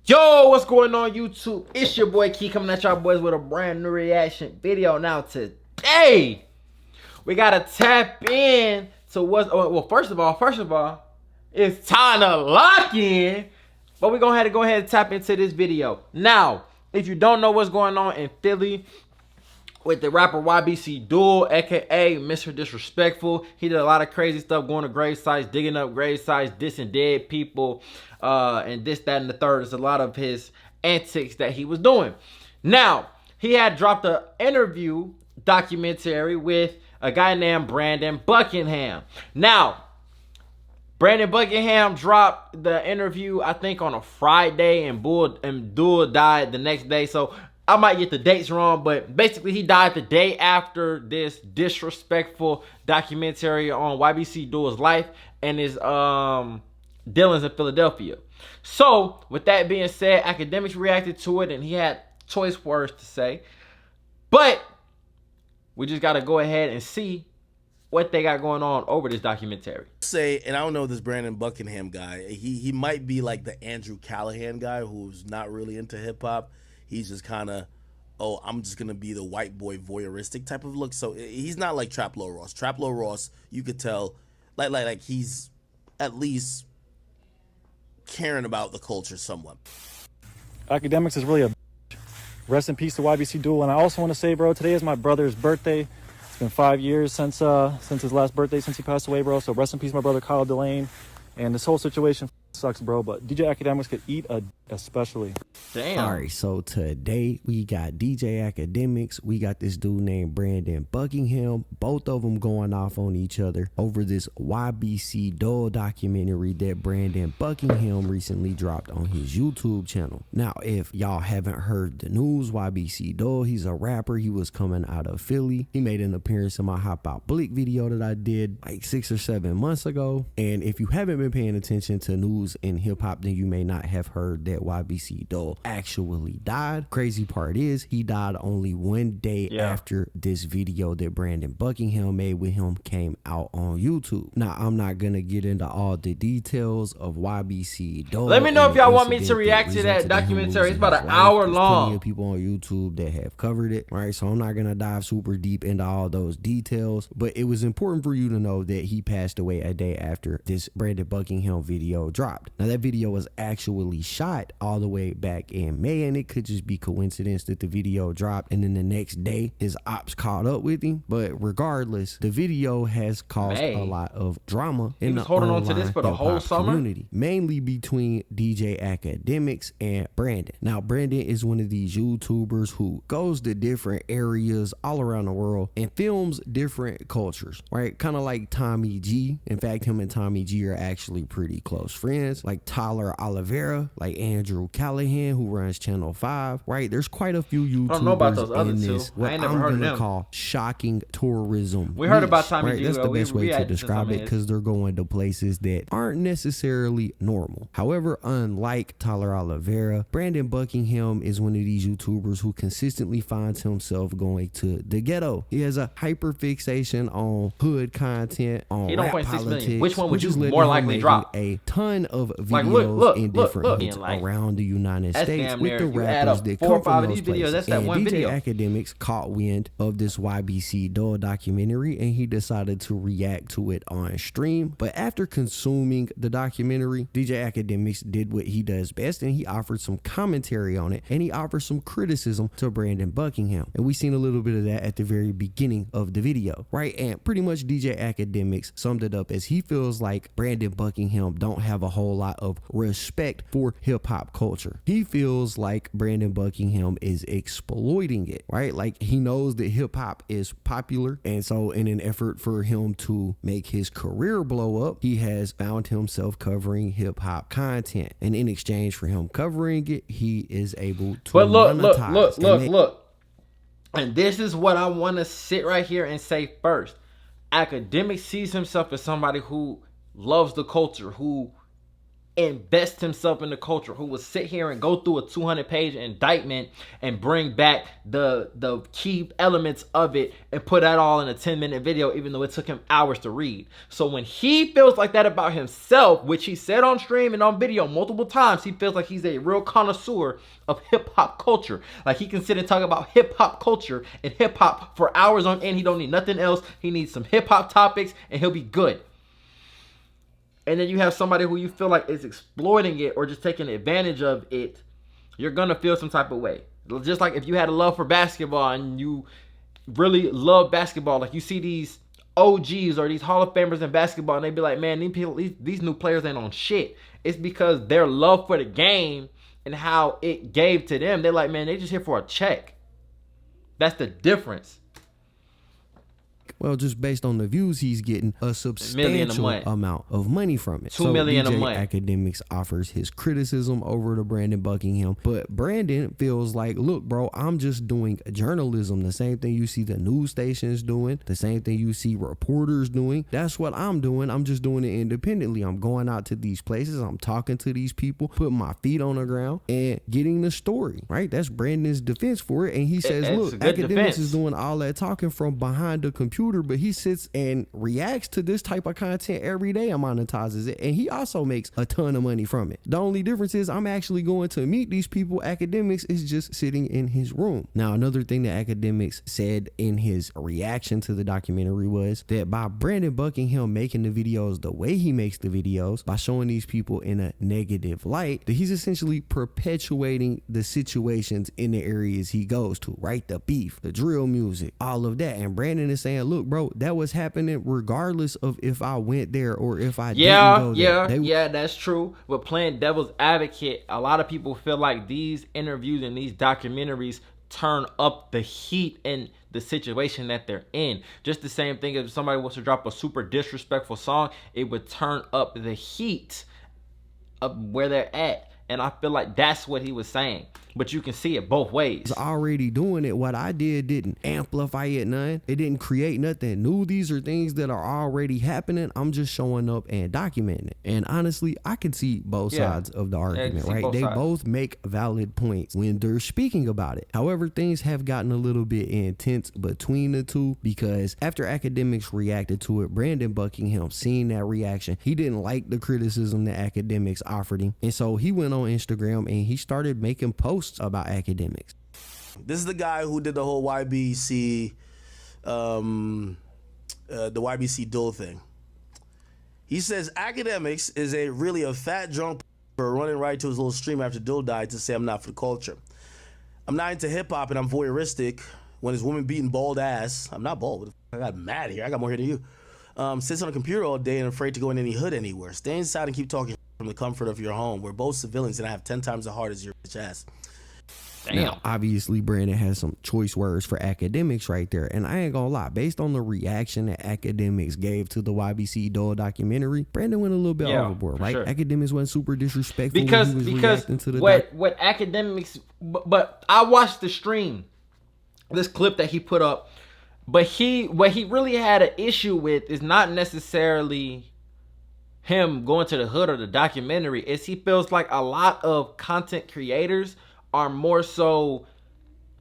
Yo, what's going on YouTube? It's your boy Key coming at y'all boys with a brand new reaction video. Now today, we gotta tap in to what's, well, first of all, it's time to lock in. But we're gonna go ahead and tap into this video. Now, if you don't know what's going on in Philly with the rapper YBC Dul'S, aka Mr. Disrespectful, he did a lot of crazy stuff, going to grave sites, digging up grave sites, dissing dead people, and this, that, and the third. There's a lot of his antics that he was doing. Now, he had dropped an interview documentary with a guy named Brandon Buckingham. Now, Brandon Buckingham dropped the interview, I think, on a Friday, and Dul'S died the next day. So I might get the dates wrong, but basically he died the day after this disrespectful documentary on YBC Dul'S life and his dealings in Philadelphia. So with that being said, Akademiks reacted to it and he had choice words to say. But we just got to go ahead and see what they got going on over this documentary. Say, and I don't know this Brandon Buckingham guy. He might be like the Andrew Callahan guy who's not really into hip hop. He's just kind of, oh, I'm just gonna be the white boy voyeuristic type of look. So he's not like Trap Lord Ross. Trap Lord Ross, you could tell, like he's at least caring about the culture somewhat. Akademiks is really a rest in peace to YBC Dul'S. And I also want to say, bro, today is my brother's birthday. It's been 5 years since his last birthday, since he passed away, bro. So rest in peace, my brother Kyle Delane. And this whole situation sucks, bro. But DJ Akademiks could eat especially. Damn. All right, so today we got DJ Akademiks. We got this dude named Brandon Buckingham. Both of them going off on each other over this YBC Dul'S documentary that Brandon Buckingham recently dropped on his YouTube channel. Now, if y'all haven't heard the news, YBC Dul'S, he's a rapper. He was coming out of Philly. He made an appearance in my Hop Out Blick video that I did like 6 or 7 months ago. And if you haven't been paying attention to news in hip hop, then you may not have heard that YBC Dul'S actually died. Crazy part is he died only 1 day after this video that Brandon Buckingham made with him came out on YouTube. Now, I'm not gonna get into all the details of YBC Dul'S. Let me know if y'all want me to react to that documentary. It's about an hour long. Plenty of people on YouTube that have covered it, right? So I'm not gonna dive super deep into all those details, but it was important for you to know that he passed away a day after this Brandon Buckingham video dropped. Now, that video was actually shot all the way back in May, and it could just be coincidence that the video dropped and then the next day his ops caught up with him. But regardless, the video has caused a lot of drama in the holding on to this for the whole summer community, mainly between DJ Akademiks and Brandon. Now, Brandon is one of these YouTubers who goes to different areas all around the world and films different cultures, right? Kind of like Tommy G. In fact, him and Tommy G are actually pretty close friends. Like Tyler Oliveira, like Andrew Callahan, who runs Channel 5, right? There's quite a few YouTubers I don't know about those other in two. this, what I'm gonna call shocking tourism. We heard about Tommy right? G. That's the best way to reacted describe it, because they're going to places that aren't necessarily normal. However, unlike Tyler Oliveira, Brandon Buckingham is one of these YouTubers who consistently finds himself going to the ghetto. He has a hyper fixation on hood content, on rap politics. Which one would you is more likely drop? A ton of videos in different hoods like, around the United States with the you rappers that come from those places. That's that and one DJ video. Akademiks caught wind of this YBC Dul'S documentary and he decided to react to it on stream. But after consuming the documentary, DJ Akademiks did what he does best, and he offered some commentary on it, and he offered some criticism to Brandon Buckingham. And we seen a little bit of that at the very beginning of the video, right? And pretty much DJ Akademiks summed it up as he feels like Brandon Buckingham don't have a whole lot of respect for hip hop culture. He feels like Brandon Buckingham is exploiting it, right? Like, he knows that hip hop is popular, and so in an effort for him to make his career blow up, he has found himself covering hip hop content, and in exchange for him covering it, he is able to monetize. Look. And this is what I want to sit right here and say first. Akademiks sees himself as somebody who loves the culture, who invest himself in the culture, who will sit here and go through a 200-page indictment and bring back the key elements of it and put that all in a 10-minute video, even though it took him hours to read. So when he feels like that about himself, which he said on stream and on video multiple times, he feels like he's a real connoisseur of hip-hop culture. Like, he can sit and talk about hip-hop culture and hip-hop for hours on end. He don't need nothing else. He needs some hip-hop topics and he'll be good. And then you have somebody who you feel like is exploiting it or just taking advantage of it, you're going to feel some type of way. Just like if you had a love for basketball and you really love basketball, like you see these OGs or these Hall of Famers in basketball and they be like, man, these new players ain't on shit. It's because their love for the game and how it gave to them, they're like, man, they just here for a check. That's the difference. Well, just based on the views he's getting, a substantial amount of money from it. $2 million a month. Akademiks offers his criticism over to Brandon Buckingham, but Brandon feels like, look, bro, I'm just doing journalism. The same thing you see the news stations doing, the same thing you see reporters doing. That's what I'm doing. I'm just doing it independently. I'm going out to these places. I'm talking to these people, putting my feet on the ground and getting the story, right? That's Brandon's defense for it. And he says, look, Akademiks is doing all that talking from behind the computer, but he sits and reacts to this type of content every day and monetizes it, and he also makes a ton of money from it. The only difference is I'm actually going to meet these people. Akademiks is just sitting in his room. Now, another thing that Akademiks said in his reaction to the documentary was that by Brandon Buckingham making the videos the way he makes the videos, by showing these people in a negative light, that he's essentially perpetuating the situations in the areas he goes to, right? The beef, the drill music, all of that. And Brandon is saying, look, bro, that was happening regardless of if I went there or if I didn't go there. Yeah, that's true. But playing devil's advocate, a lot of people feel like these interviews and these documentaries turn up the heat in the situation that they're in. Just the same thing as if somebody was to drop a super disrespectful song, it would turn up the heat of where they're at. And I feel like that's what he was saying. But you can see it both ways. It's already doing it. What I did didn't amplify it none. It didn't create nothing new. These are things that are already happening. I'm just showing up and documenting it. And honestly, I can see both sides of the argument, right? They both make valid points when they're speaking about it. However, things have gotten a little bit intense between the two, because after Akademiks reacted to it, Brandon Buckingham, seeing that reaction, he didn't like the criticism that Akademiks offered him. And so he went on Instagram and he started making posts about Akademiks. This is the guy who did the whole YBC, the YBC Dul'S thing. He says Akademiks is really a fat drunk for running right to his little stream after Dul'S died to say I'm not for the culture. I'm not into hip hop and I'm voyeuristic. When his woman beating bald ass, I'm not bald. I got mad here. I got more hair than you. Sits on a computer all day and afraid to go in any hood anywhere. Stay inside and keep talking from the comfort of your home. We're both civilians and I have 10 times as hard as your bitch ass. Damn. Now, obviously, Brandon has some choice words for Akademiks right there. And I ain't gonna lie, based on the reaction that Akademiks gave to the YBC Dul'S documentary, Brandon went a little bit overboard, right? Sure. Akademiks wasn't super disrespectful because when he was reacting to the what Akademiks, but I watched the stream, this clip that he put up, but what he really had an issue with is not necessarily him going to the hood or the documentary. Is he feels like a lot of content creators are more so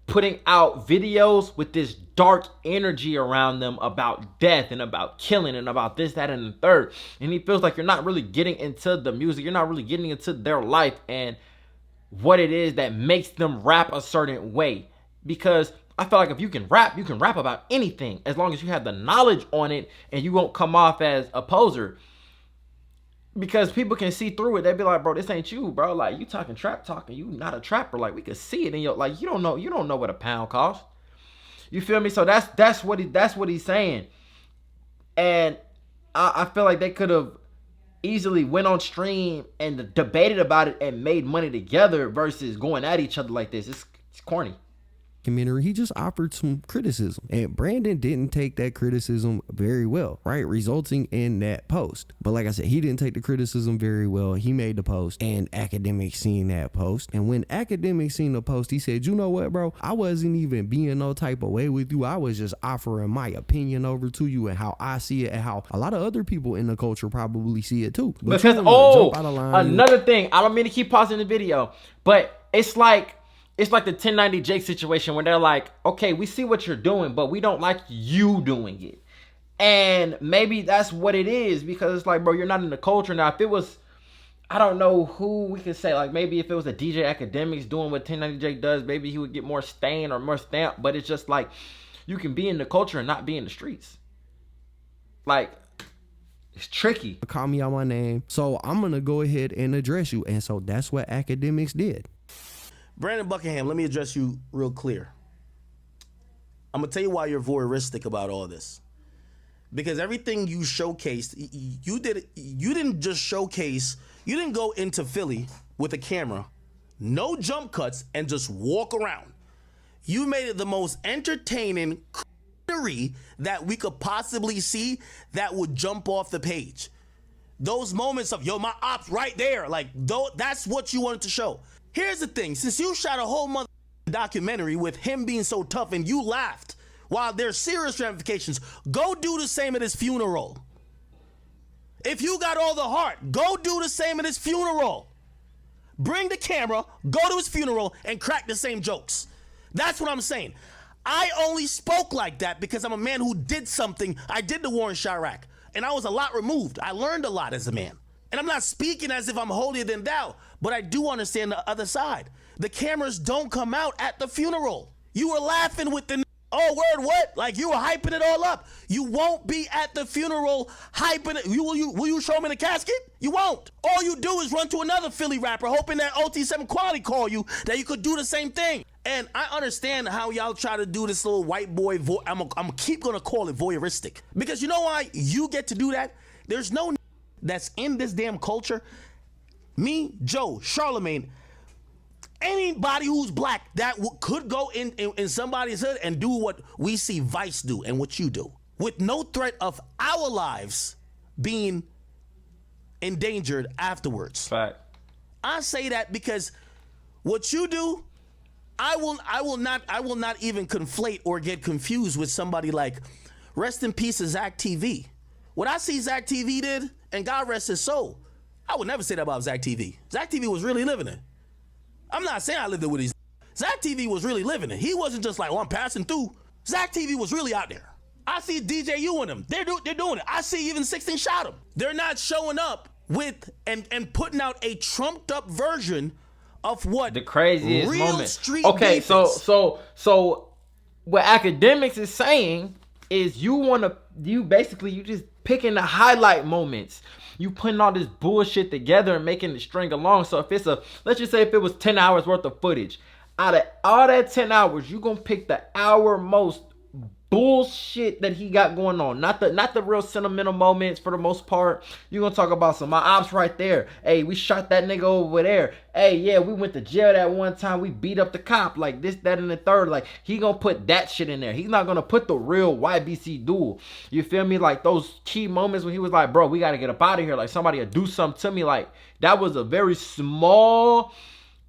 putting out videos with this dark energy around them about death and about killing and about this, that, and the third. And he feels like you're not really getting into the music. You're not really getting into their life and what it is that makes them rap a certain way. Because I feel like if you can rap about anything as long as you have the knowledge on it and you won't come off as a poser. Because people can see through it. They be like, bro, this ain't you, bro. Like, you talking trap talking. You not a trapper. Like, we could see it in your, like, you don't know what a pound costs. You feel me? So that's what he's saying. And I feel like they could have easily went on stream and debated about it and made money together versus going at each other like this. It's corny. documentary. He just offered some criticism, and Brandon didn't take that criticism very well, right? Resulting in that post. But like I said, he didn't take the criticism very well. He made the post, and Akademiks seen that post. And when Akademiks seen the post, he said, you know what, bro? I wasn't even being no type of way with you. I was just offering my opinion over to you and how I see it and how a lot of other people in the culture probably see it too. But because another thing, I don't mean to keep pausing the video, but it's like the 1090 Jake situation where they're like, okay, we see what you're doing, but we don't like you doing it. And maybe that's what it is, because it's like, bro, you're not in the culture. Now, if it was, I don't know who we could say, like maybe if it was a DJ Akademiks doing what 1090 Jake does, maybe he would get more stain or more stamp. But it's just like, you can be in the culture and not be in the streets. Like, it's tricky. Call me out my name, so I'm gonna go ahead and address you. And so that's what Akademiks did. Brandon Buckingham, let me address you real clear. I'm gonna tell you why you're voyeuristic about all this. Because everything you showcased, you didn't just showcase, you didn't go into Philly with a camera, no jump cuts, and just walk around. You made it the most entertaining that we could possibly see that would jump off the page. Those moments of, yo, my ops right there, like, that's what you wanted to show. Here's the thing, since you shot a whole mother documentary with him being so tough and you laughed, while there's serious ramifications, go do the same at his funeral. If you got all the heart, go do the same at his funeral. Bring the camera, go to his funeral, and crack the same jokes. That's what I'm saying. I only spoke like that because I'm a man who did something. I did the war in Chirac, and I was a lot removed. I learned a lot as a man. And I'm not speaking as if I'm holier than thou, but I do understand the other side. The cameras don't come out at the funeral. You were laughing with the oh, word, what? Like, you were hyping it all up. You won't be at the funeral hyping it. Will you show him in the casket? You won't. All you do is run to another Philly rapper, hoping that OT7 Quality call you, that you could do the same thing. And I understand how y'all try to do this little white boy, I'm keep gonna call it voyeuristic. Because you know why you get to do that? There's no that's in this damn culture. Me, Joe, Charlemagne, anybody who's black that could go in somebody's hood and do what we see Vice do and what you do, with no threat of our lives being endangered afterwards. Fact. I say that because what you do, I will not even conflate or get confused with somebody like, rest in peace to Zach TV. What I see Zach TV did, and God rest his soul, I would never say that about Zach TV. Zach TV was really living it. I'm not saying I lived it with these. Zach TV was really living it. He wasn't just like, oh, I'm passing through. Zach TV was really out there. I see DJ U and them. They're doing it. I see even 16 shot them. They're not showing up with and putting out a trumped up version of what the craziest real moment. Street Okay, beef is. so what Akademiks is saying is you just picking the highlight moments. You putting all this bullshit together and making it string along. So if let's just say if it was 10 hours worth of footage, out of all that 10 hours, you gonna pick the hour most bullshit that he got going on. Not the real sentimental moments for the most part. You gonna talk about some my ops right there. Hey, we shot that nigga over there. Hey, yeah, we went to jail that one time. We beat up the cop. Like this, that, and the third. Like he gonna put that shit in there. He's not gonna put the real YBC Dul'. You feel me? Like those key moments when he was like, bro, we gotta get up out of here. Like somebody will do something to me. Like that was a very small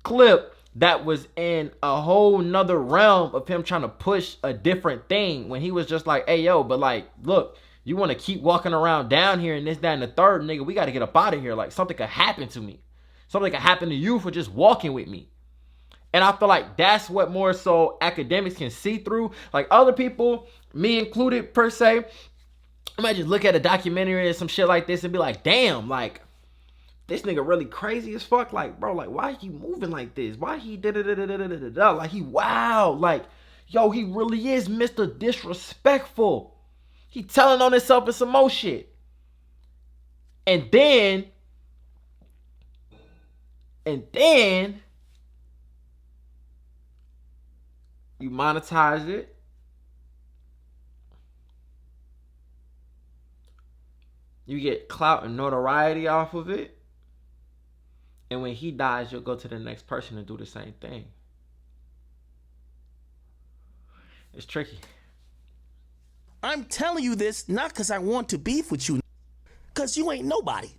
clip that was in a whole nother realm of him trying to push a different thing, when he was just like, hey, yo, but like, look, you want to keep walking around down here and this, that, and the third, nigga, we got to get up out of here. Like, something could happen to me. Something could happen to you for just walking with me. And I feel like that's what more so Akademiks can see through. Like, other people, me included, per se, I might just look at a documentary or some shit like this and be like, damn, like, this nigga really crazy as fuck. Like, bro, like, why he moving like this? Why he da-da-da-da-da-da-da? Like, he wild. Like, yo, he really is Mr. Disrespectful. He telling on himself and some more shit. And then you monetize it. You get clout and notoriety off of it. And when he dies, you'll go to the next person and do the same thing. It's tricky. I'm telling you this not because I want to beef with you, because you ain't nobody.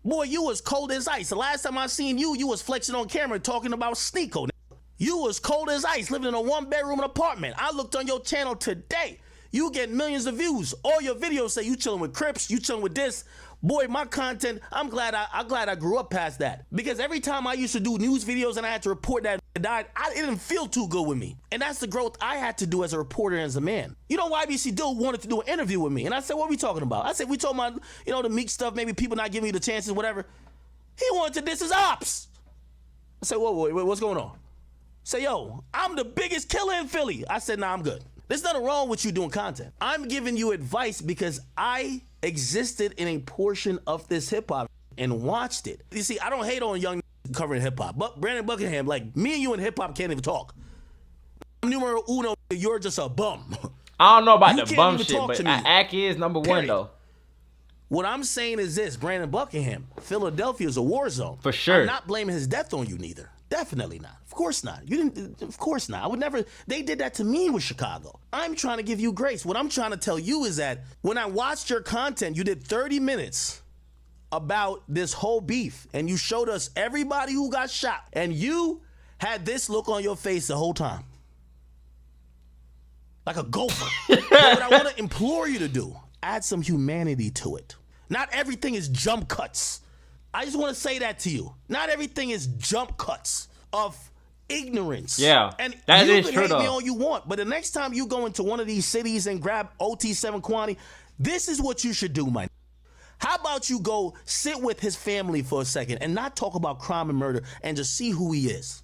Boy, you was cold as ice. The last time I seen you, you was flexing on camera talking about Sneeko. You was cold as ice, living in a 1-bedroom apartment. I looked on your channel today. You get millions of views. All your videos say you chilling with Crips, you chilling with this. Boy, my content, I'm glad I grew up past that. Because every time I used to do news videos and I had to report that died, it didn't feel too good with me. And that's the growth I had to do as a reporter and as a man. You know, YBC Dul wanted to do an interview with me. And I said, what are we talking about? I said, we talking about, you know, the Meek stuff, maybe people not giving you the chances, whatever. He wanted to diss his ops. I said, whoa, what's going on? Say, yo, I'm the biggest killer in Philly. I said, nah, I'm good. There's nothing wrong with you doing content. I'm giving you advice because I existed in a portion of this hip hop and watched it. You see, I don't hate on young covering hip hop, but Brandon Buckingham, like me and you in hip hop can't even talk. I'm numero uno, you're just a bum. I don't know about the bum shit, but Ak is number one though. What I'm saying is this, Brandon Buckingham, Philadelphia is a war zone. For sure. I'm not blaming his death on you neither. Definitely not. Of course not. You didn't. Of course not. I would never. They did that to me with Chicago. I'm trying to give you grace. What I'm trying to tell you is that when I watched your content, you did 30 minutes about this whole beef, and you showed us everybody who got shot, and you had this look on your face the whole time, like a gopher. What I want to implore you to do: add some humanity to it. Not everything is jump cuts. I just want to say that to you. Not everything is jump cuts of ignorance. Yeah, and that you is can true hate though. me all you want, but the next time you go into one of these cities and grab OT7 quantity, this is what you should do, man. How about you go sit with his family for a second and not talk about crime and murder and just see who he is.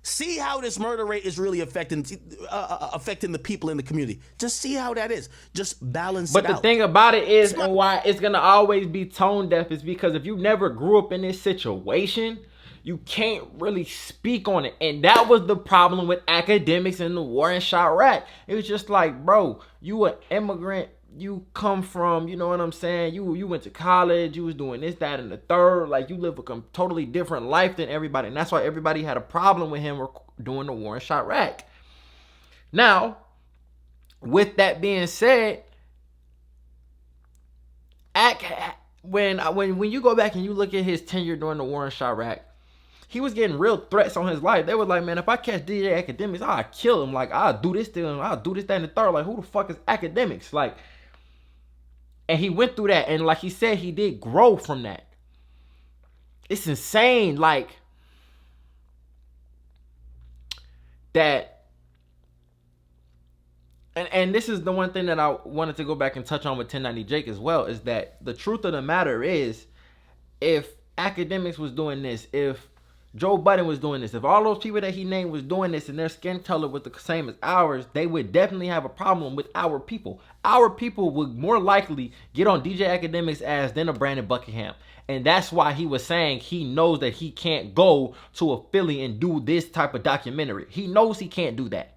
See how this murder rate is really affecting the people in the community. Just see how that is. Just balance it out. But the thing about it is, and why it's gonna always be tone deaf, is because if you never grew up in this situation, you can't really speak on it. And that was the problem with Akademiks in the war in Chirac. It was just like, bro, you an immigrant. You come from, you know what I'm saying? You went to college, you was doing this, that, and the third. Like, you live a totally different life than everybody. And that's why everybody had a problem with him doing the war in Chirac. Now, with that being said, when you go back and you look at his tenure during the war in Chirac, he was getting real threats on his life. They were like, man, if I catch DJ Akademiks, I'll kill him. Like, I'll do this to him. I'll do this, that, and the third. Like, who the fuck is Akademiks? Like, and he went through that, and like he said, he did grow from that. It's insane, like, that. And this is the one thing that I wanted to go back and touch on with 1090 Jake as well, is that the truth of the matter is, if Akademiks was doing this, if Joe Budden was doing this, if all those people that he named was doing this and their skin color was the same as ours, they would definitely have a problem with our people. Our people would more likely get on DJ Akademiks' ass than a Brandon Buckingham. And that's why he was saying he knows that he can't go to a Philly and do this type of documentary. He knows he can't do that.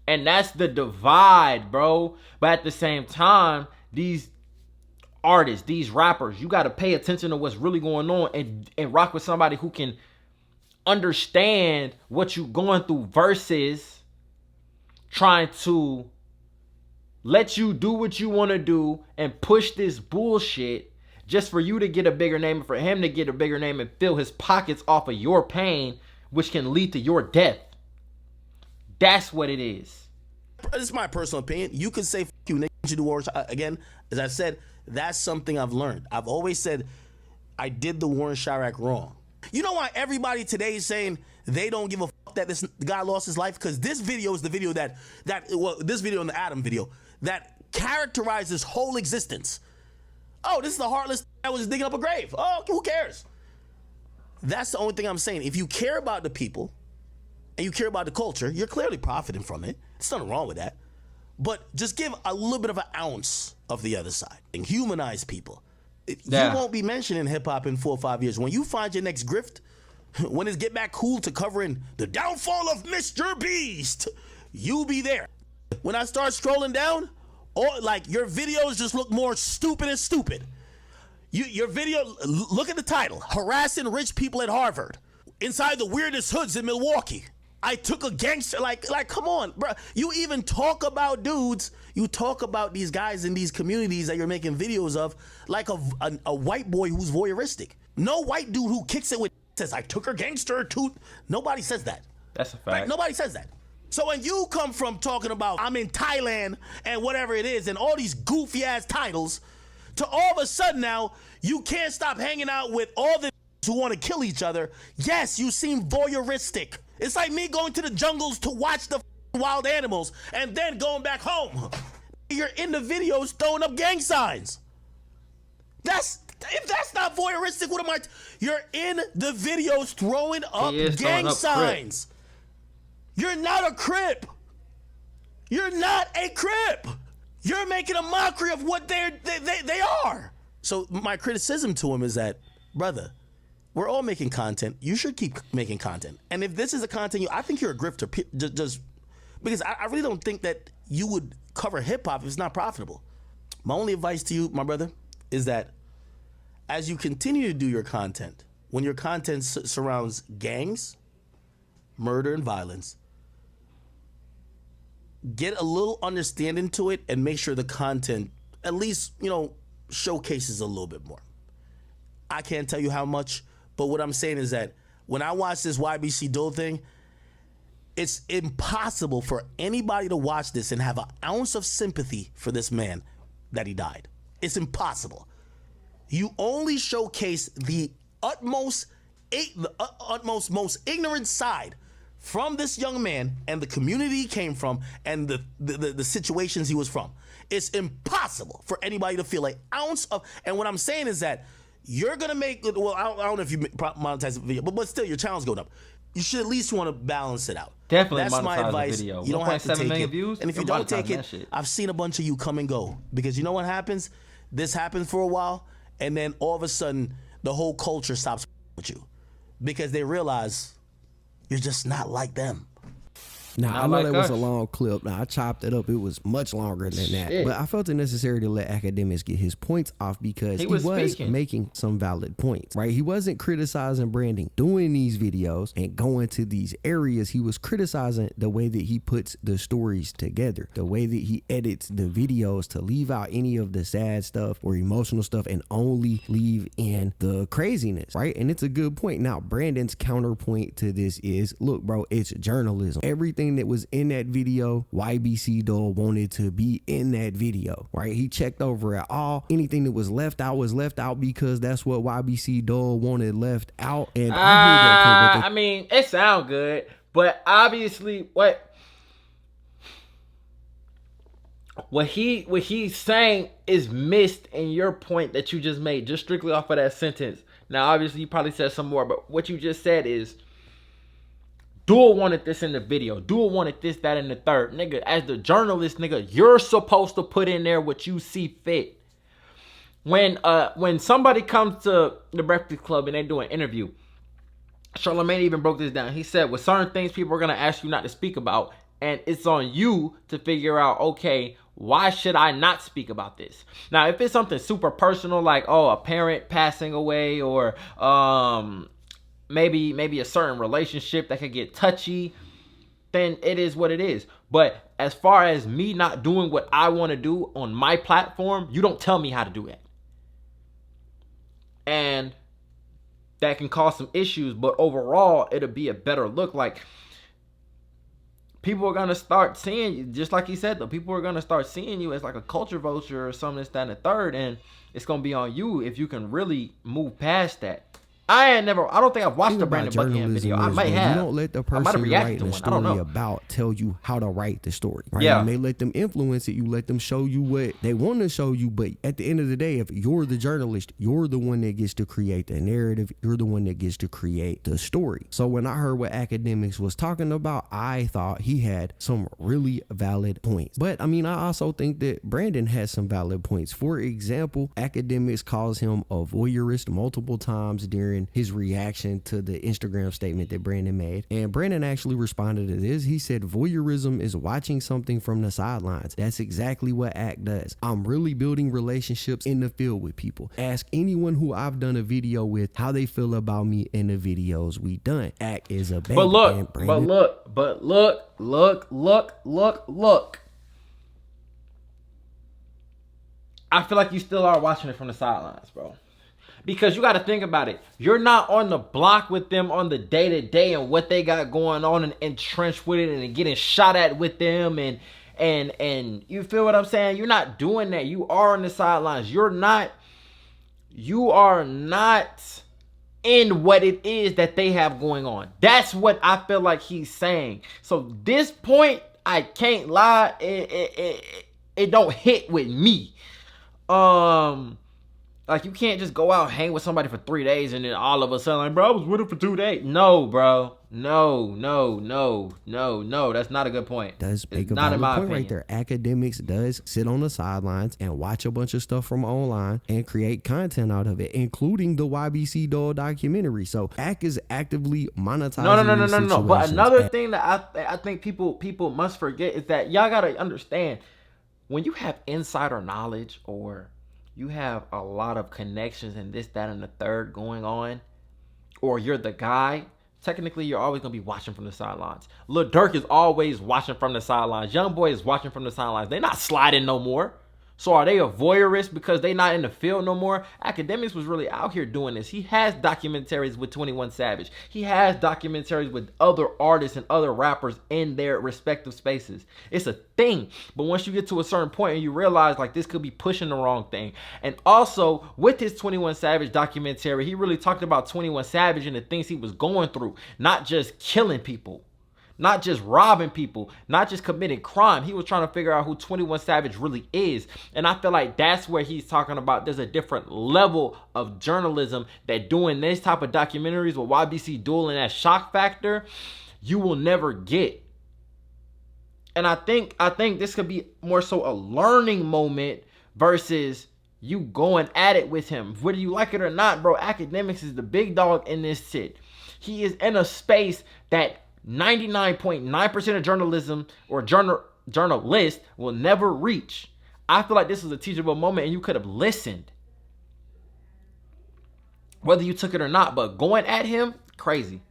And that's the divide, bro. But at the same time, these artists, these rappers, you got to pay attention to what's really going on and rock with somebody who can understand what you're going through versus trying to let you do what you want to do and push this bullshit just for you to get a bigger name and for him to get a bigger name and fill his pockets off of your pain, which can lead to your death. That's what it is. This is my personal opinion. You can say, f*** you, nigga, you do war. Again, as I said, that's something I've learned. I've always said I did the war in Chirac wrong. You know why everybody today is saying they don't give a fuck that this guy lost his life? Because this video is the video this video and the Adam video that characterized his whole existence. Oh, this is the heartless that was digging up a grave. Oh, who cares? That's the only thing I'm saying. If you care about the people and you care about the culture, you're clearly profiting from it. There's nothing wrong with that. But just give a little bit of an ounce of the other side and humanize people. Yeah. You won't be mentioned in hip-hop in 4 or 5 years. When you find your next grift, when it's Get Back Cool to covering the downfall of Mr. Beast, you'll be there. When I start scrolling down, your videos just look more stupid and stupid. Your video, look at the title, Harassing Rich People at Harvard, inside the weirdest hoods in Milwaukee. I took a gangster. Like, come on, bro. You even talk about dudes. You talk about these guys in these communities that you're making videos of, like a white boy who's voyeuristic. No white dude who kicks it with says, I took her gangster too. Nobody says that. That's a fact. Right? Nobody says that. So when you come from talking about I'm in Thailand and whatever it is and all these goofy ass titles, to all of a sudden now you can't stop hanging out with all the who want to kill each other. Yes, you seem voyeuristic. It's like me going to the jungles to watch the wild animals and then going back home. You're in the videos throwing up gang signs. If that's not voyeuristic, what am I? You're in the videos throwing up gang signs. You're not a Crip. You're not a Crip. You're making a mockery of what they are. So my criticism to him is that, brother, we're all making content. You should keep making content. And if this is a content, I think you're a grifter. Just because I really don't think that you would cover hip hop if it's not profitable. My only advice to you, my brother, is that as you continue to do your content, when your content surrounds gangs, murder, and violence, get a little understanding to it and make sure the content at least, showcases a little bit more. I can't tell you how much, but what I'm saying is that when I watch this YBC Dul thing, it's impossible for anybody to watch this and have an ounce of sympathy for this man that he died. It's impossible. You only showcase the utmost, most ignorant side from this young man and the community he came from and the situations he was from. It's impossible for anybody to feel an ounce of, and what I'm saying is that you're gonna make, well, I don't know if you monetize the video, but still your channel's going up. You should at least want to balance it out. Definitely That's my monetize advice. the video. You don't have to take it. Views, and if you don't take it, I've seen a bunch of you come and go. Because you know what happens? This happens for a while, and then all of a sudden, the whole culture stops with you. Because they realize you're just not like them. Now, I know that was a long clip. Now, I chopped it up. It was much longer than that. But I felt it necessary to let Akademiks get his points off because he was making some valid points, right? He wasn't criticizing Brandon doing these videos and going to these areas. He was criticizing the way that he puts the stories together, the way that he edits the videos to leave out any of the sad stuff or emotional stuff and only leave in the craziness, right? And it's a good point. Now, Brandon's counterpoint to this is, look, bro, it's journalism. Everything that was in that video, YBC Dul wanted to be in that video, right? He checked over it all. Anything that was left out because that's what YBC Dul wanted left out. And I mean, it sounds good, but obviously what he's saying is missed in your point that you just made, just strictly off of that sentence. Now, obviously, you probably said some more, but what you just said is Dul wanted this in the video. Dul wanted this, that, and the third. Nigga, as the journalist, nigga, you're supposed to put in there what you see fit. When somebody comes to the Breakfast Club and they do an interview, Charlamagne even broke this down. He said, with certain things people are going to ask you not to speak about, and it's on you to figure out, okay, why should I not speak about this? Now, if it's something super personal, like, a parent passing away, or maybe a certain relationship that could get touchy, then it is what it is. But as far as me not doing what I want to do on my platform, you don't tell me how to do that. And that can cause some issues, but overall, it'll be a better look. Like, people are going to start seeing you, just like he said, though, people are going to start seeing you as like a culture vulture or something, this, that, and the third, and it's going to be on you if you can really move past that. I don't think I've watched the Brandon Buckingham video. I might have. You don't let the person writing the story about tell you how to write the story. Right? Yeah. You may let them influence it. You let them show you what they want to show you. But at the end of the day, if you're the journalist, you're the one that gets to create the narrative. You're the one that gets to create the story. So when I heard what Akademiks was talking about, I thought he had some really valid points. But I mean, I also think that Brandon has some valid points. For example, Akademiks calls him a voyeurist multiple times during hearing his reaction to the Instagram statement that Brandon made. And Brandon actually responded to this. He said, voyeurism is watching something from the sidelines. That's exactly what Ak does. I'm really building relationships in the field with people. Ask anyone who I've done a video with how they feel about me in the videos we done. Ak is a baby. But look. I feel like you still are watching it from the sidelines, bro. Because you got to think about it. You're not on the block with them on the day-to-day and what they got going on and entrenched with it and getting shot at with them and you feel what I'm saying? You're not doing that. You are on the sidelines. You are not in what it is that they have going on. That's what I feel like he's saying. So this point, I can't lie, it don't hit with me. Like, you can't just go out and hang with somebody for 3 days and then all of a sudden, like, bro, I was with him for 2 days. No, bro. No. That's not a good point. Does make a valid point right there. Akademiks does sit on the sidelines and watch a bunch of stuff from online and create content out of it, including the YBC Dul'S documentary. So Ak is actively monetizing. No. But another thing that I think people must forget is that y'all gotta understand, when you have insider knowledge or you have a lot of connections and this, that, and the third going on, or you're the guy, technically you're always going to be watching from the sidelines. Lil Durk is always watching from the sidelines. Young Boy is watching from the sidelines. They're not sliding no more. So are they a voyeurist because they not in the field no more? Akademiks was really out here doing this. He has documentaries with 21 Savage. He has documentaries with other artists and other rappers in their respective spaces. It's a thing. But once you get to a certain point and you realize, like, this could be pushing the wrong thing. And also, with his 21 Savage documentary, he really talked about 21 Savage and the things he was going through. Not just killing people. Not just robbing people, not just committing crime. He was trying to figure out who 21 Savage really is. And I feel like that's where he's talking about there's a different level of journalism that doing this type of documentaries with YBC Dul'S and that shock factor, you will never get. And I think this could be more so a learning moment versus you going at it with him. Whether you like it or not, bro, Akademiks is the big dog in this shit. He is in a space that 99.9% of journalism or journalists will never reach. I feel like this was a teachable moment and you could have listened. Whether you took it or not, but going at him, crazy.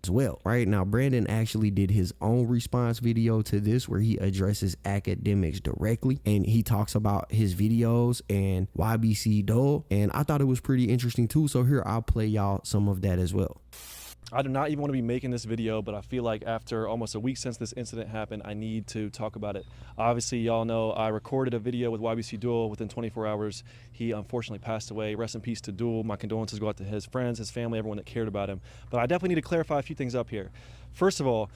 As well, right? Now, Brandon actually did his own response video to this where he addresses Akademiks directly and he talks about his videos and YBC Dul'S, and I thought it was pretty interesting too. So here, I'll play y'all some of that as well. I do not even want to be making this video, but I feel like after almost a week since this incident happened, I need to talk about it. Obviously, y'all know I recorded a video with YBC Dul'S within 24 hours. He unfortunately passed away. Rest in peace to Dul'S. My condolences go out to his friends, his family, everyone that cared about him. But I definitely need to clarify a few things up here. First of all,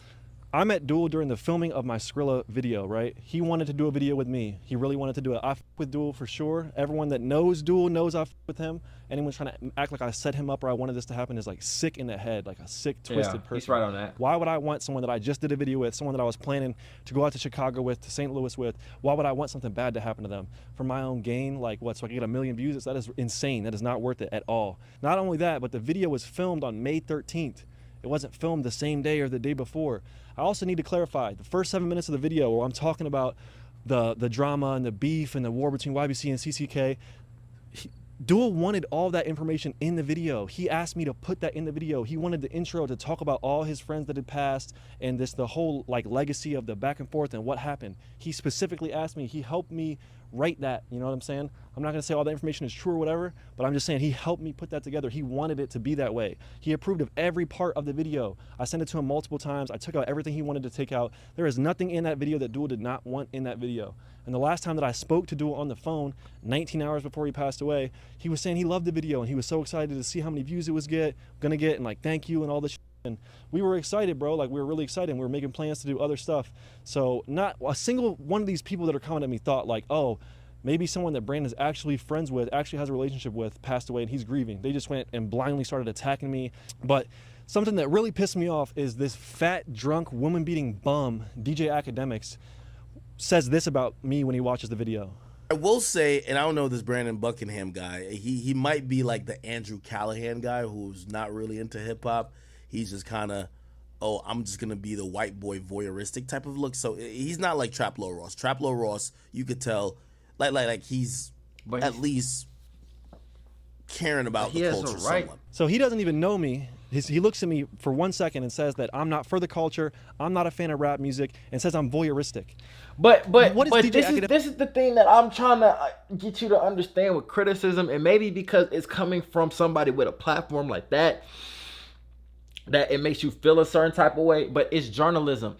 I met Dul'S during the filming of my Skrilla video, right? He wanted to do a video with me. He really wanted to do it. I f with Dul'S for sure. Everyone that knows Dul'S knows I f with him. Anyone trying to act like I set him up or I wanted this to happen is like sick in the head, like a sick, twisted person. He's right on that. Why would I want someone that I just did a video with, someone that I was planning to go out to Chicago with, to St. Louis with, why would I want something bad to happen to them? For my own gain, like what, so I can get 1 million views? That is insane. That is not worth it at all. Not only that, but the video was filmed on May 13th. It wasn't filmed the same day or the day before. I also need to clarify, the first 7 minutes of the video where I'm talking about the drama and the beef and the war between YBC and CCK, Dul'S wanted all that information in the video. He asked me to put that in the video. He wanted the intro to talk about all his friends that had passed and the whole like legacy of the back and forth and what happened. He specifically asked me, he helped me write that, you know what I'm saying? I'm not gonna say all the information is true or whatever, but I'm just saying he helped me put that together. He wanted it to be that way. He approved of every part of the video. I sent it to him multiple times. I took out everything he wanted to take out. There is nothing in that video that Dul'S did not want in that video. And the last time that I spoke to Dul'S on the phone, 19 hours before he passed away, he was saying he loved the video and he was so excited to see how many views it was gonna get and like thank you and all this shit. And we were excited, bro. Like, we were really excited. We were making plans to do other stuff. So not a single one of these people that are coming at me thought like, oh, maybe someone that Brandon's actually friends with, actually has a relationship with, passed away and he's grieving. They just went and blindly started attacking me. But something that really pissed me off is this fat, drunk, woman-beating bum, DJ Akademiks, says this about me when he watches the video. I will say, and I don't know this Brandon Buckingham guy. He might be like the Andrew Callahan guy who's not really into hip hop. He's just kind of, oh, I'm just gonna be the white boy voyeuristic type of look. So he's not like Trap Lord Ross. Trap Lord Ross, you could tell, like he's at least caring about the culture somewhat. So he doesn't even know me. He looks at me for 1 second and says that I'm not for the culture, I'm not a fan of rap music, and says I'm voyeuristic. But what is this is the thing that I'm trying to get you to understand with criticism, and maybe because it's coming from somebody with a platform like that it makes you feel a certain type of way, but it's journalism.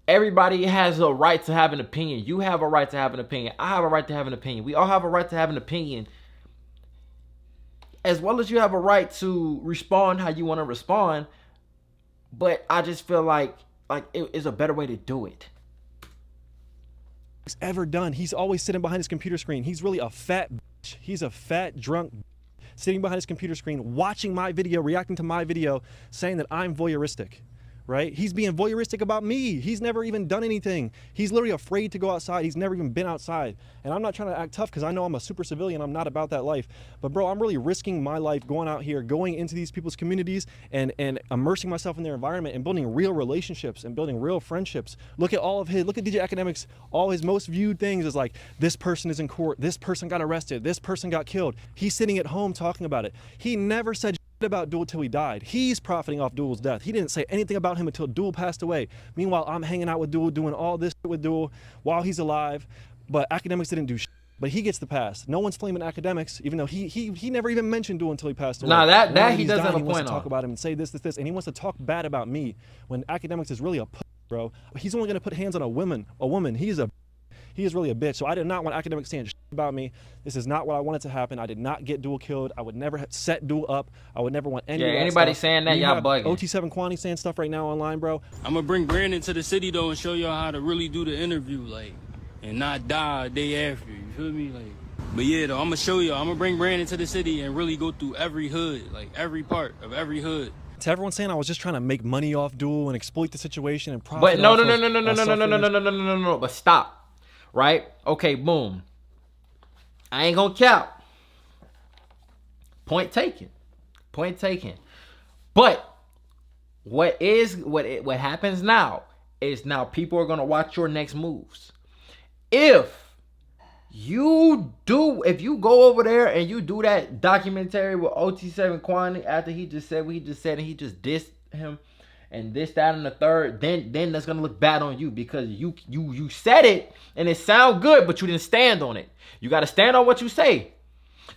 Everybody has a right to have an opinion. You have a right to have an opinion. I have a right to have an opinion. We all have a right to have an opinion. As well as you have a right to respond how you want to respond. But I just feel like it is a better way to do it. He's ever done. He's always sitting behind his computer screen. He's really a fat bitch. He's a fat, drunk sitting behind his computer screen, watching my video, reacting to my video, saying that I'm voyeuristic, right? He's being voyeuristic about me. He's never even done anything. He's literally afraid to go outside. He's never even been outside. And I'm not trying to act tough because I know I'm a super civilian. I'm not about that life. But bro, I'm really risking my life going out here, going into these people's communities and immersing myself in their environment and building real relationships and building real friendships. Look at DJ Akademiks, all his most viewed things is like, this person is in court, this person got arrested, this person got killed. He's sitting at home talking about it. He never said about Dul' till he died. He's profiting off Dul's death. He didn't say anything about him until Dul passed away. Meanwhile, I'm hanging out with Dul, doing all this with Dul while he's alive. But Akademiks didn't do shit. But he gets the pass. No one's flaming Akademiks, even though he never even mentioned Dul until he passed away. Nah, that he doesn't have a point on. He wants to talk on. about him and say this, and he wants to talk bad about me when Akademiks is really a bro. He's only gonna put hands on a woman. He is really a bitch. So I did not want Akademiks saying shit about me. This is not what I wanted to happen. I did not get Dul killed. I would never have set Dul up. I would never want any of that anybody stuff. saying that, y'all bugging. OT7 Kwani saying stuff right now online, bro. I'm gonna bring Brandon to the city though and show y'all how to really do the interview, like, and not die a day after. You feel me? Like, but yeah, though, I'm gonna show y'all. I'm gonna bring Brandon to the city and really go through every hood, like every part of every hood. To everyone saying I was just trying to make money off Dul and exploit the situation and profit. But no. But stop. Right? Okay, boom. I ain't gonna cap. Point taken. But what happens now is now people are gonna watch your next moves. If you go over there and you do that documentary with OT7 Kwani after he just said what he just said and he just dissed him and this, that, and the third, then that's gonna look bad on you because you said it and it sound good, but you didn't stand on it. You gotta stand on what you say.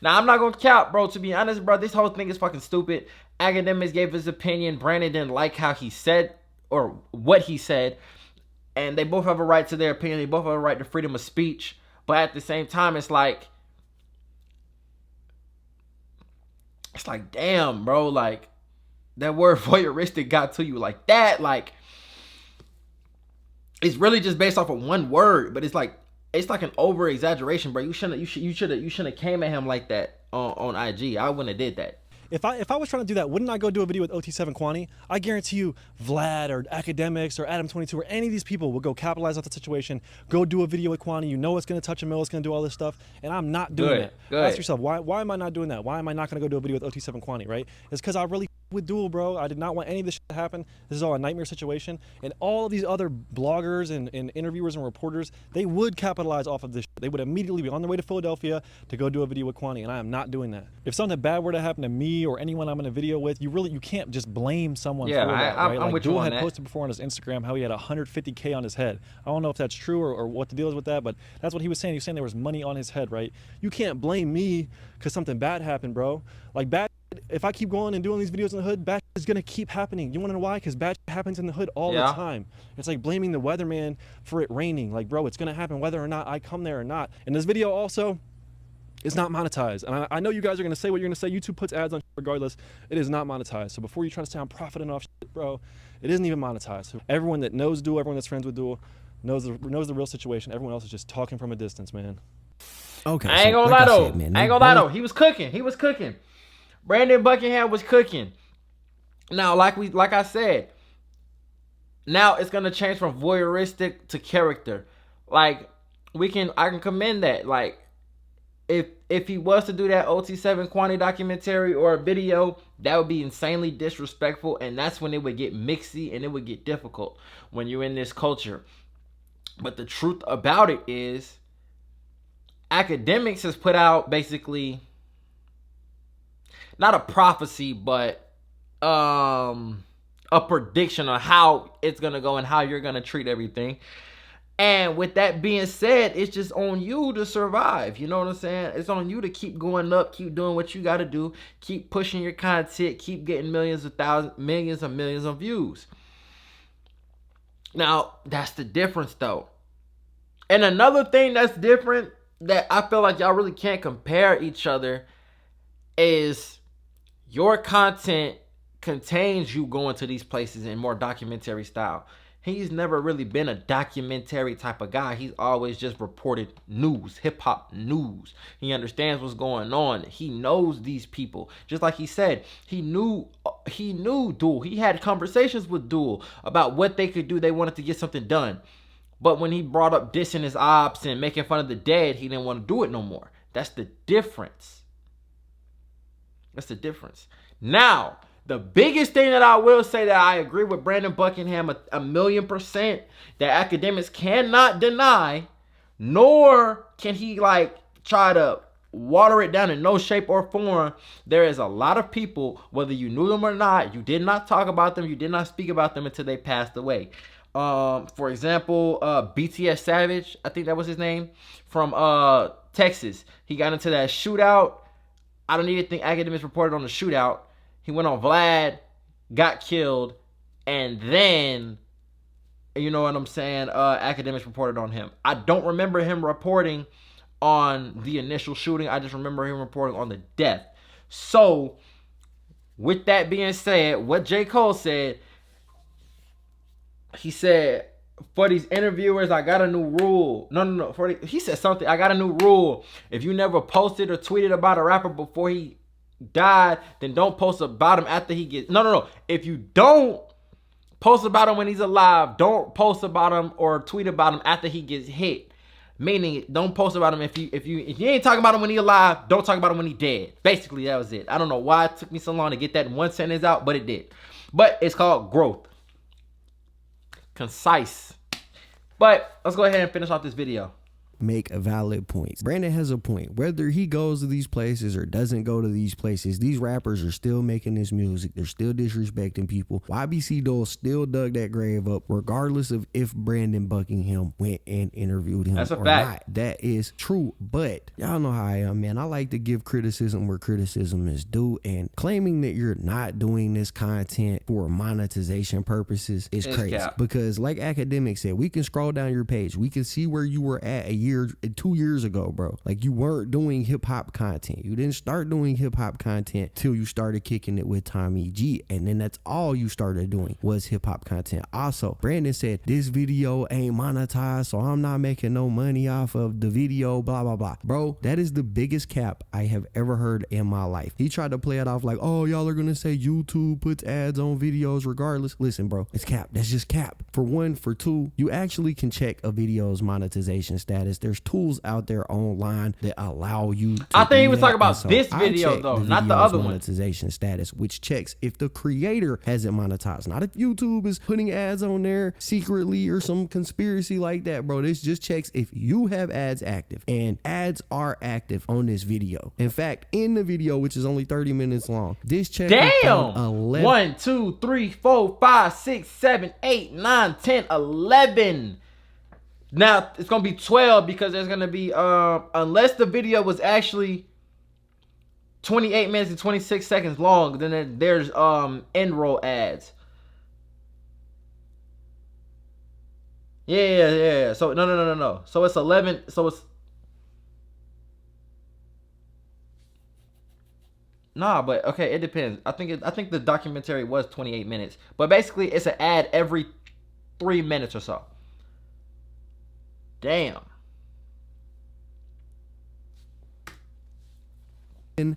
Now I'm not gonna count, bro. To be honest, bro, this whole thing is fucking stupid. Akademiks gave his opinion. Brandon didn't like how he said or what he said, and they both have a right to their opinion. They both have a right to freedom of speech. But at the same time, it's like, damn, bro, like, that word voyeuristic got to you like that. Like, it's really just based off of one word, but it's like an over exaggeration, bro. You should have came at him like that on IG. I wouldn't have did that. If I was trying to do that, wouldn't I go do a video with OT7 Kwani? I guarantee you Vlad or Akademiks or Adam22 or any of these people will go capitalize off the situation, go do a video with Kwani. You know it's going to touch a mill, it's going to do all this stuff, and I'm not doing that. Ask yourself, why am I not doing that? Why am I not going to go do a video with OT7 Kwani, right? It's because I really with Dul, bro. I did not want any of this shit to happen. This is all a nightmare situation. And all of these other bloggers and interviewers and reporters, they would capitalize off of this shit. They would immediately be on their way to Philadelphia to go do a video with Kwani, and I am not doing that. If something bad were to happen to me or anyone I'm in a video with, you can't just blame someone for that, right? I'm like with Dul you on had that. posted before on his Instagram how he had 150K on his head. I don't know if that's true or what the deal is with that, but that's what he was saying. He was saying there was money on his head, right? You can't blame me because something bad happened, bro. Like if I keep going and doing these videos in the hood, bad is gonna keep happening. You wanna know why? Because bad happens in the hood all the time. It's like blaming the weatherman for it raining. Like, bro, it's gonna happen whether or not I come there or not. And this video also is not monetized. And I know you guys are gonna say what you're gonna say. YouTube puts ads on regardless. It is not monetized. So before you try to say I'm profiting off shit, bro, it isn't even monetized. So everyone that knows Dul, everyone that's friends with Dul, knows the real situation. Everyone else is just talking from a distance, man. Okay. I ain't gonna lie though. He was cooking. Brandon Buckingham was cooking. Now, like I said, now it's gonna change from voyeuristic to character. Like I can commend that. Like if he was to do that OT7 Quantity documentary or a video, that would be insanely disrespectful, and that's when it would get mixy and it would get difficult when you're in this culture. But the truth about it is, Akademiks has put out basically not a prophecy, but a prediction on how it's gonna go and how you're gonna treat everything. And with that being said, it's just on you to survive. You know what I'm saying? It's on you to keep going up, keep doing what you got to do, keep pushing your content, keep getting millions of views. Now, that's the difference, though. And another thing that's different that I feel like y'all really can't compare each other is your content contains you going to these places in more documentary style. He's never really been a documentary type of guy. He's always just reported news, hip-hop news. He understands what's going on. He knows these people. Just like he said, he knew Dul'. He had conversations with Dul' about what they could do. They wanted to get something done. But when he brought up dissing his ops and making fun of the dead, he didn't want to do it no more. That's the difference. That's the difference. Now, the biggest thing that I will say that I agree with Brandon Buckingham a 1,000,000%, that Akademiks cannot deny, nor can he like try to water it down in no shape or form. There is a lot of people, whether you knew them or not, you did not talk about them, you did not speak about them until they passed away. For example, BTS Savage, I think that was his name, from Texas. He got into that shootout. I don't even think Akademiks reported on the shootout. He went on Vlad, got killed, and then, you know what I'm saying, Akademiks reported on him. I don't remember him reporting on the initial shooting. I just remember him reporting on the death. So, with that being said, what J. Cole said, he said, for these interviewers, I got a new rule. No. He said something. I got a new rule. If you never posted or tweeted about a rapper before he died, then don't post about him after he gets... No. If you don't post about him when he's alive, don't post about him or tweet about him after he gets hit. Meaning, don't post about him if you ain't talking about him when he's alive, don't talk about him when he's dead. Basically, that was it. I don't know why it took me so long to get that in one sentence out, but it did. But it's called growth. Concise. But let's go ahead and finish off this video. Make a valid point. Brandon has a point. Whether he goes to these places or doesn't go to these places, these rappers are still making this music. They're still disrespecting people. YBC Dul'S still dug that grave up, regardless of if Brandon Buckingham went and interviewed him. That's a or fact. not. That is true. But y'all know how I am, man. I like to give criticism where criticism is due, and claiming that you're not doing this content for monetization purposes is crazy. Cap. Because like Akademiks said, we can scroll down your page. We can see where you were at 2 years ago, bro. Like, you weren't doing hip-hop content. You didn't start doing hip-hop content till you started kicking it with Tommy G, and then that's all you started doing was hip-hop content. Also, Brandon said this video ain't monetized, so I'm not making no money off of the video, blah blah blah. Bro, that is the biggest cap I have ever heard in my life. He tried to play it off like, oh, y'all are gonna say YouTube puts ads on videos regardless. Listen, bro, it's cap. That's just cap. For one. For two, you actually can check a video's monetization status. There's tools out there online that allow you to I think he was that. talking about So this I video checked though, the not the video's other one. monetization status, which checks if the creator has it monetized, not if YouTube is putting ads on there secretly or some conspiracy like that, bro. This just checks if you have ads active, and ads are active on this video. In fact, in the video, which is only 30 minutes long, this check Damn! 11. 1, 2, 3, 4, 5, 6, 7, 8, 9, 10, 11. Now it's gonna be 12 because there's gonna be unless the video was actually 28 minutes and 26 seconds long, then there's end roll ads. Yeah. So no. So it's 11. So it's nah, but okay, it depends. I think the documentary was 28 minutes, but basically it's an ad every 3 minutes or so. Damn.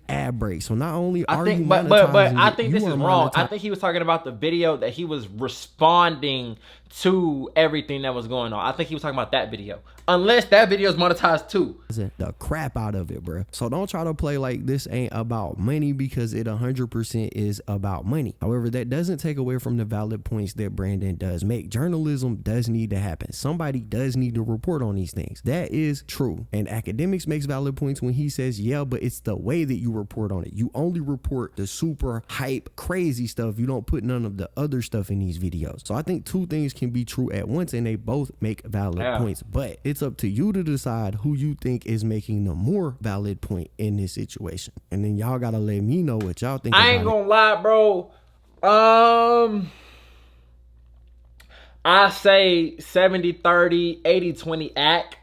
Ad break. So not only I are think, you but monetizing I it, think you this is are wrong. I monetizing. think he was talking about the video that he was responding to everything that was going on. I think he was talking about that video. Unless that video is monetized too. The crap out of it, bro. So don't try to play like this ain't about money, because it 100% is about money. However, that doesn't take away from the valid points that Brandon does make. Journalism does need to happen. Somebody does need to report on these things. That is true. And Akademiks makes valid points when he says, yeah, but it's the way that you report on it. You only report the super hype, crazy stuff. You don't put none of the other stuff in these videos. So I think two things can be true at once, and they both make valid points. But it's up to you to decide who you think is making the more valid point in this situation. And then y'all gotta let me know what y'all think. I ain't gonna lie, bro. I say 70-30, 80-20 Ak,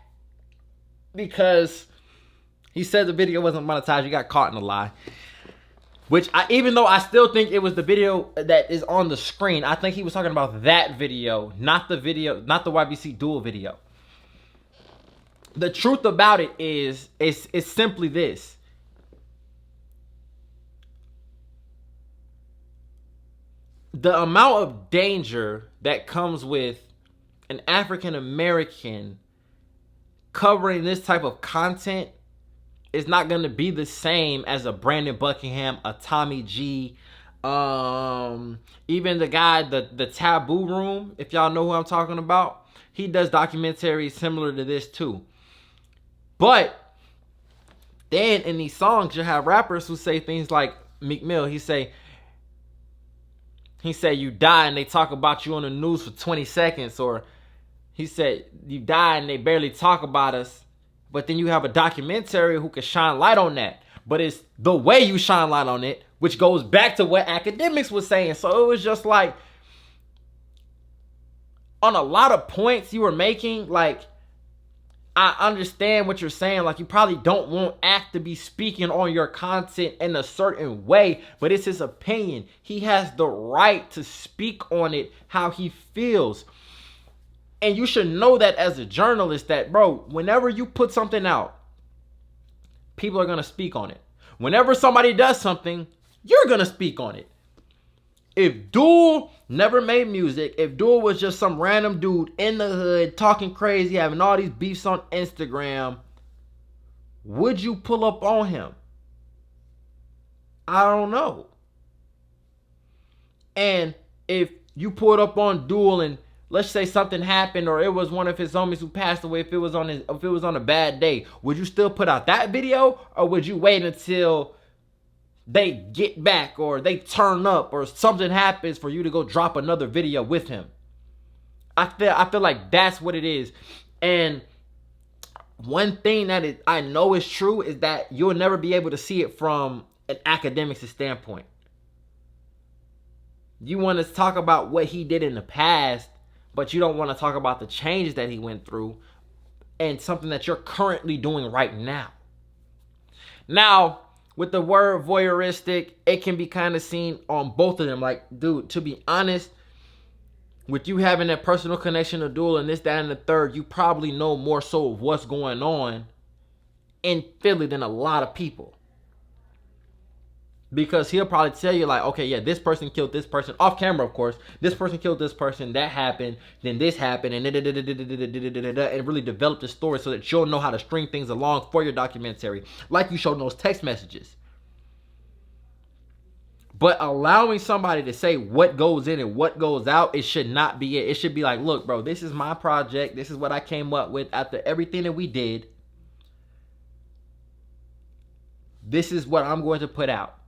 because he said the video wasn't monetized. You got caught in a lie. Which, even though I still think it was the video that is on the screen, I think he was talking about that video, not the YBC Duel video. The truth about it is, it's simply this. The amount of danger that comes with an African American covering this type of content is not going to be the same as a Brandon Buckingham, a Tommy G, even the guy, the Taboo Room, if y'all know who I'm talking about. He does documentaries similar to this too. But then in these songs, you have rappers who say things like Meek Mill. He say you die and they talk about you on the news for 20 seconds. Or he said you die and they barely talk about us. But then you have a documentary who can shine light on that. But it's the way you shine light on it, which goes back to what Akademiks was saying. So it was just like, on a lot of points you were making, like, I understand what you're saying. Like, you probably don't want Ak to be speaking on your content in a certain way, but it's his opinion. He has the right to speak on it how he feels. And you should know that as a journalist, that, bro, whenever you put something out, people are going to speak on it. Whenever somebody does something, you're going to speak on it. If Dul'S never made music, if Dul'S was just some random dude in the hood talking crazy, having all these beefs on Instagram, would you pull up on him? I don't know. And if you pulled up on Dul'S and let's say something happened, or it was one of his homies who passed away, if it was on a bad day, would you still put out that video, or would you wait until they get back or they turn up or something happens for you to go drop another video with him? I feel like that's what it is. And one thing that I know is true is that you'll never be able to see it from an Akademiks standpoint. You want to talk about what he did in the past, but you don't want to talk about the changes that he went through and something that you're currently doing right now. Now, with the word voyeuristic, it can be kind of seen on both of them. Like, dude, to be honest, with you having that personal connection to Dul'S and this, that, and the third, you probably know more so of what's going on in Philly than a lot of people. Because he'll probably tell you, like, okay, yeah, this person killed this person. Off camera, of course. This person killed this person. That happened. Then this happened. And really develop the story so that you'll know how to string things along for your documentary. Like you showed in those text messages. But allowing somebody to say what goes in and what goes out, it should not be it. It should be like, look, bro, this is my project. This is what I came up with after everything that we did. This is what I'm going to put out.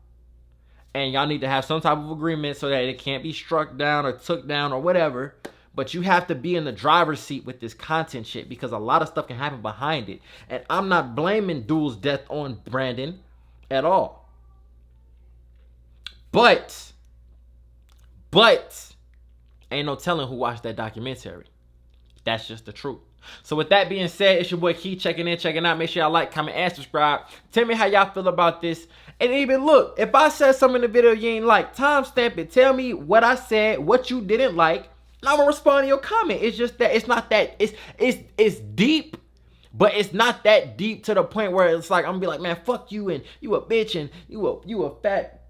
And y'all need to have some type of agreement so that it can't be struck down or took down or whatever. But you have to be in the driver's seat with this content shit, because a lot of stuff can happen behind it. And I'm not blaming Dul'S' death on Brandon at all. But ain't no telling who watched that documentary. That's just the truth. So with that being said, it's your boy Key checking in, checking out. Make sure y'all like, comment, and subscribe. Tell me how y'all feel about this. And even look, if I said something in the video you ain't like, timestamp it. Tell me what I said, what you didn't like, and I'm gonna respond to your comment. It's just that it's not that it's deep, but it's not that deep to the point where it's like I'm gonna be like, man, fuck you, and you a bitch, and you a fat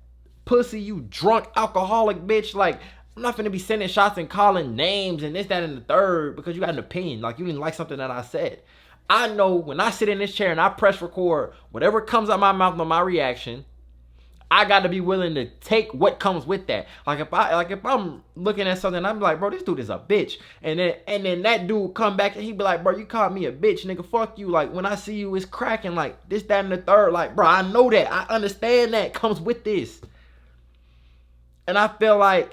pussy, you drunk alcoholic bitch. Like, I'm not finna be sending shots and calling names and this, that, and the third because you got an opinion. Like, you didn't like something that I said. I know when I sit in this chair and I press record, whatever comes out my mouth on my reaction, I got to be willing to take what comes with that. Like if I'm looking at something, I'm like, bro, this dude is a bitch. And then that dude come back and he be like, bro, you called me a bitch, nigga. Fuck you. Like, when I see you, it's cracking. Like, this, that, and the third. Like, bro, I know that. I understand that comes with this. And I feel like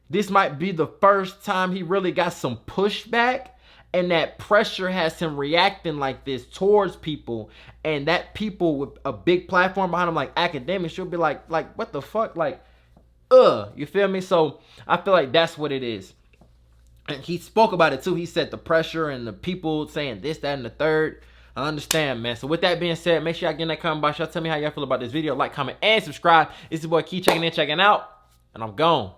this might be the first time he really got some pushback, and that pressure has him reacting like this towards people, and that people with a big platform behind him like Akademiks should be like what the fuck, like, you feel me? So I feel like that's what it is. And he spoke about it too. He said the pressure and the people saying this, that, and the third. I understand, man. So with that being said, make sure y'all get in that comment box. Y'all tell me how y'all feel about this video. Like, comment, and subscribe. It's your boy Key checking in, checking out, and I'm gone.